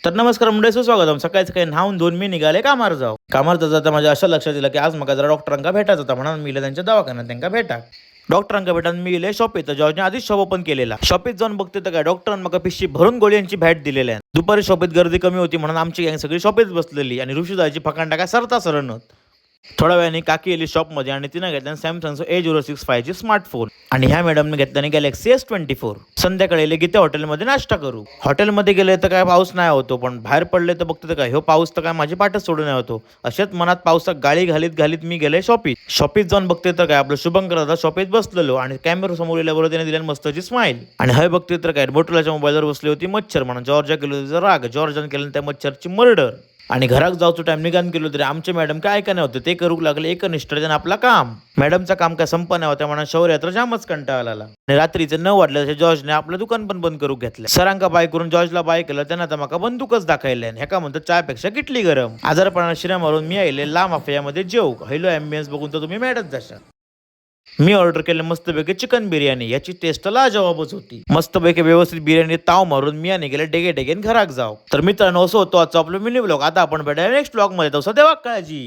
तर नमस्कार मंडळी, सुस्वागतम. सकाळीच काही न्हावून धुवून मी निघाले कामार जाऊ. कामार जाता माझ्या अशा लक्षात येईल की आज मला जरा डॉक्टरांका भेटायचं होता, म्हणून मी त्यांच्या दवाखान्यात त्यांना भेटा. डॉक्टरांका भेटान मी गेले शॉपीत. जॉर्जने आधीच शॉप ओपन केलेला. शॉपीत जाऊन बघते तर काय डॉक्टरांनी मला पिशवी भरून गोळ्यांची भेट दिलेल्या आहे. दुपारी शॉपीत गर्दी कमी होती म्हणून आमची गँग सगळी शॉपीत बसलेली आणि ऋषीदाची फकांडा काय सरता सरनत. थोड्या वेळाने काकी आली शॉपमध्ये आणि तिनं घेतल्याने सॅमसंगचं A06 स्मार्टफोन आणि ह्या मॅडमने घेतल्याने गॅलेक्सी S24. संध्याकाळी गेले गीते हॉटेलमध्ये नाश्ता करू. हॉटेलमध्ये गेले तर काय पाऊस नाही होतो, पण बाहेर पडले तर बघते तर काय हो पाऊस तर काय माझी पाठच सोडून नाही होतो. अशाच मनात पावसात गाळी घालीत घालीत मी गेले शॉपीत जाऊन बघते तर काय आपलं शुभंकर दादा शॉपीत बसलेलो आणि कॅमेरा समोर बरोबर त्याने दिल्या मस्तची स्माईल. आणि हय बघते तर काय मोटरलाच्या मोबाईलवर बसली होती मच्छर, म्हणून जॉर्जा केलो तिचा राग. जॉर्जन केलं त्या मच्छरची मर्डर. आणि घरात जाऊचं टाइम निघान केलो तरी आमचे मॅडम काय ऐका नाही होते. ते करू लागले एकनिष्ठतेने आपला काम. मॅडमचं काम काय संपन्न होत्या म्हणून शौर्यात्र जामच कंटाळा आला आणि रात्रीचे 9 वाजले जॉर्जने आपलं दुकान पण बंद करू घेतलं. सरांका बाय करून जॉर्जला बाय केलं. त्यांना तर माका बंदूकच दाखवल्या. ह्या का म्हणतात चायपेक्षा किटली गरम. आजारपणा शिरा मारून मी आले लांब अफयामध्ये जेव. हॅलो ॲम्बियन्स बघून तर तुम्ही मॅडम जशा. मी ऑर्डर केलं मस्तपैकी चिकन बिर्याणी. याची टेस्ट लाजवाबच होती. मस्तपैकी व्यवस्थित बिर्याणी ताव मारून मी आणि गेले डेगे डेगेन घरात जाऊ. तर मित्रांनो, असं होतो आजचा आपलं मिनी ब्लॉग. आता आपण भेटायला नेक्स्ट ब्लॉग मध्ये. तसं देवा काळजी.